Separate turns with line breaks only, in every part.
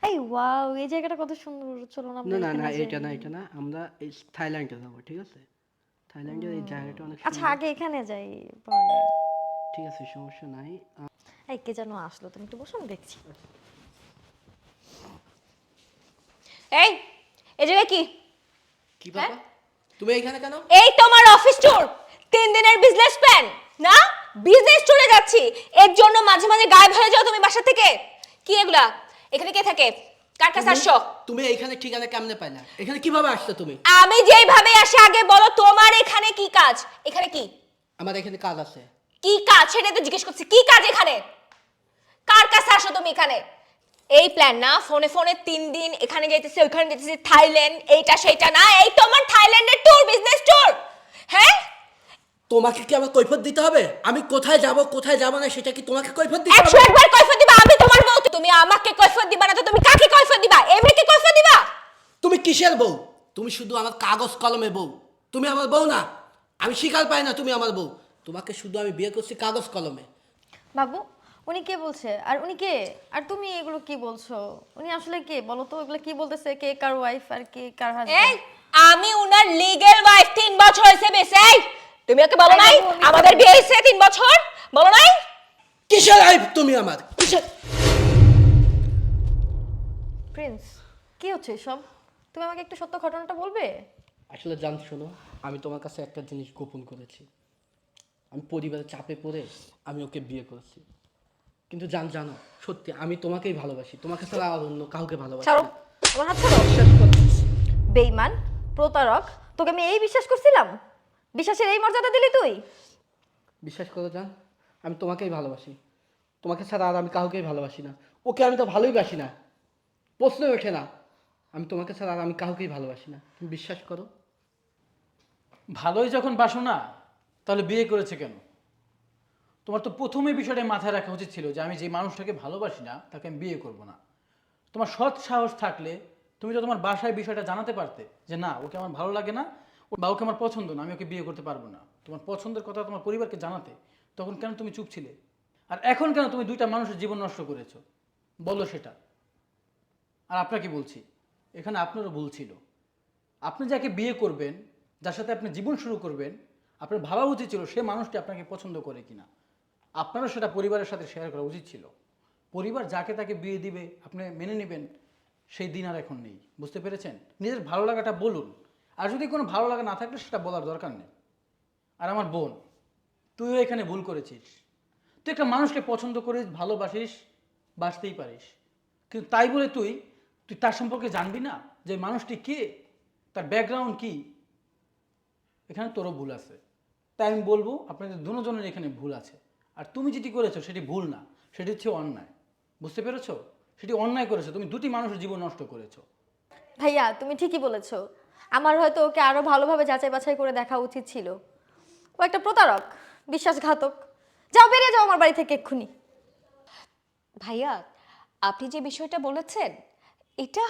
এই ওয়াও, এই জায়গাটা কত সুন্দর। চলো না আমরা
না না
এখানে
না,
যাই।
এটা না, এটা না, আমরা এই থাইল্যান্ডে যাবো, ঠিক আছে? থাইল্যান্ডের এই জায়গাটা অনেক
আচ্ছা
সুন্দর।
আগে এখানে যাই পরে।
ঠিক আছে, সমস্যা নাই।
এই কে যেন আসলো, তুমি একটু বসো আমি দেখছি।
এই এই জায়গায় কি?
কি বাবা, তুমি এইখানে কেন?
এই তোমার অফিস ট্যুর, 3 দিনের বিজনেস প্ল্যান না? বিজনেস ট্যুরে যাচ্ছি, এর জন্য মাঝে মাঝে গায়েব হয়ে যাও তুমি বাসা থেকে। কি এগুলা? এখানে কে থাকে? কার কাছে আসছো?
তুমি এইখানে ঠিকানা কেমনে পাইলা? এখানে কিভাবে আসছো তুমি?
আমি যেইভাবে আসি আগে বলো, তোমার এখানে কি কাজ? এখানে কি
আমার এখানে কাজ আছে।
কি কাজ সেটা তো জিজ্ঞেস করছি। কি কাজ এখানে? কার কাছে আসো তুমি এখানে? এই প্ল্যান না, ফোনে ফোনে 3 দিন এখানে যাইতেছি ওইখানে যাইতেছি, থাইল্যান্ড এইটা সেইটা না, এই তোমার থাইল্যান্ডের ট্যুর, বিজনেস ট্যুর। হ্যাঁ,
তোমাকে কি আমার কৈফিয়ত দিতে হবে? আমি কোথায় যাব না সেটা কি তোমাকে কৈফিয়ত দিতে হবে?
101 বার কৈফিয়ত দিবা। আমি তোমার বউ, তুমি আমাকে কৈফিয়ত দিবা না তো তুমি কাকে কৈফিয়ত দিবা? এমনিকে কৈফিয়ত দিবা?
তুমি কিসের বউ? তুমি শুধু আমার কাগজ কলমে বউ। তুমি আমার বউ না। আমি স্বীকার পাই না তুমি আমার বউ। তোমাকে শুধু আমি বিয়ে করছি কাগজ কলমে।
বাবু, উনি কে বলছে? আর উনি কে? আর তুমি এগুলো কি বলছো? উনি আসলে কে বলো তো? এগুলো কি বলতেছে? কে কার ওয়াইফ আর কে কার
এই
হাজবেন্ড?
আমি উনার লিগ্যাল ওয়াইফ। 3 বছর হয়েছে বেশি। এই তুমি ওকে বলো নাই
আরে বাবু, আমি
আমাদের বিয়ে হয়েছে 3 বছর? বলো নাই?
কিসের আইব তুমি আমার? কিসের?
প্রিন্স, কি হচ্ছে এসব? তুমি আমাকে একটু সত্য ঘটনাটা বলবে?
আসলে জান শোনো, আমি তোমার কাছে একটা জিনিস গোপন করেছি। আমি পরিবারের চাপে পড়ে আমি ওকে বিয়ে করেছি। কিন্তু জানো সত্যি আমি তোমাকেই ভালোবাসি। তোমাকে ছাড়া আর অন্য কাউকে ভালোবাসি
ছাড়ো,
না।
আমার হাত ছাড়ো।
বিশ্বাস করো।
বেঈমান, প্রতারক, তোকে আমি এই বিশ্বাস করছিলাম? বিশ্বাসের এই মর্যাদা দিলি তুই?
বিশ্বাস করো জান, আমি তোমাকেই ভালোবাসি। তোমাকে ছাড়া আর আমি কাউকেই ভালোবাসি না। ওকে আমি তো ভালোই বাসি না, প্রশ্নই ওঠে না। আমি তোমাকে ছাড়া আর আমি কাউকেই ভালোবাসি না, তুমি বিশ্বাস করো।
ভালোই যখন বাসো না, তাহলে বিয়ে করেছে কেন? তোমার তো প্রথমে বিষয়টা মাথায় রাখা উচিত ছিল যে আমি যে মানুষটাকে ভালোবাসি না তাকে আমি বিয়ে করব না। তোমার সৎ সাহস থাকলে তুমি তো তোমার বাসায় বিষয়টা জানাতে পারতে যে না, ওকে আমার ভালো লাগে না বা ওকে আমার পছন্দ না, আমি ওকে বিয়ে করতে পারবো না। তোমার পছন্দের কথা তোমার পরিবারকে জানাতে। তখন কেন তুমি চুপ ছিলে? আর এখন কেন তুমি 2টা মানুষের জীবন নষ্ট করেছো? বলো সেটা। আর আপনাকে বলছি, এখানে আপনারও ভুল ছিল। আপনি যাকে বিয়ে করবেন, যার সাথে আপনি জীবন শুরু করবেন, আপনার ভাবা উচিত ছিল সে মানুষটি আপনাকে পছন্দ করে কিনা। আপনারও সেটা পরিবারের সাথে শেয়ার করা উচিত ছিল। পরিবার যাকে তাকে বিয়ে দিবে আপনি মেনে নেবেন, সেই দিন আর এখন নেই। বুঝতে পেরেছেন? নিজের ভালো লাগাটা বলুন। আর যদি কোনো ভালো লাগা না থাকলে সেটা বলার দরকার নেই। আর আমার বোন, তুইও এখানে ভুল করেছিস। তুই একটা মানুষকে পছন্দ করিস, ভালোবাসিস, বাসতেই পারিস, কিন্তু তাই বলে তুই তুই তার সম্পর্কে জানবি না যে মানুষটি কে, তার ব্যাকগ্রাউন্ড কি। এখানে তোরও ভুল আছে। তাই আমি বলবো আপনাদের দুজনের এখানে ভুল আছে। আর তুমি যেটি করেছো সেটি ভুল না, সেটি হচ্ছে অন্যায়। বুঝতে পেরেছো? সেটি অন্যায় করেছো, তুমি 2টি মানুষের জীবন নষ্ট করেছো।
ভাইয়া, তুমি ঠিকই বলেছো। আমার হয়তো ওকে আরো ভালোভাবে যাচাই বাছাই করে দেখা উচিত ছিল। ও একটা প্রতারক, বিশ্বাসঘাতক। যাও, বেরিয়ে যাও আমার বাড়ি থেকে এক্ষুনি।
ভাইয়া, আপনি যে বিষয়টা বলেছেন এটা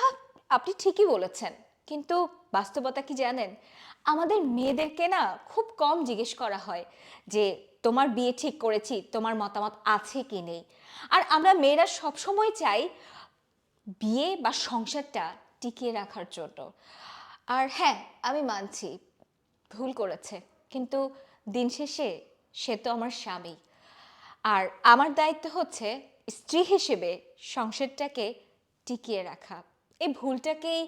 আপনি ঠিকই বলেছেন, কিন্তু বাস্তবতা কি জানেন? আমাদের মেয়েদেরকে না খুব কম জিজ্ঞেস করা হয় যে তোমার বিয়ে ঠিক করেছি, তোমার মতামত আছে কি নেই। আর আমরা মেয়েরা সবসময় চাই বিয়ে বা সংসারটা টিকিয়ে রাখার জন্য। আর হ্যাঁ, আমি মানছি ভুল করেছে, কিন্তু দিন শেষে সে তো আমার স্বামী। আর আমার দায়িত্ব হচ্ছে স্ত্রী হিসেবে সংসারটাকে টিকিয়ে রাখা। এই ভুলটাকেই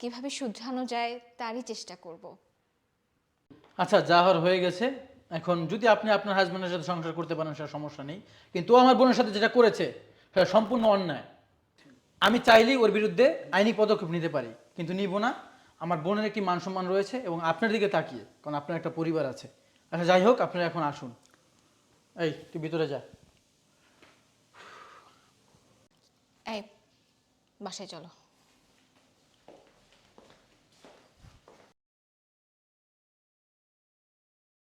কিভাবে শুধরানো যায় তারই চেষ্টা করব।
আচ্ছা, যা হওয়ার হয়ে গেছে। এখন যদি আপনি আপনার হাজব্যান্ডের সাথে সংসার করতে পারেন সেটা সমস্যা নেই, কিন্তু ও আমার বোনের সাথে যেটা করেছে সেটা সম্পূর্ণ অন্যায়। আমি চাইলেই ওর বিরুদ্ধে আইনি পদক্ষেপ নিতে পারি, কিন্তু নিব না। আমার বোনের একটি মান সম্মান রয়েছে এবং আপনার দিকে তাকিয়ে, কারণ আপনার একটা পরিবার আছে। আচ্ছা যাই হোক, আপনারা এখন আসুন। এই তুই ভিতরে যা।
এই বাসায় চলো।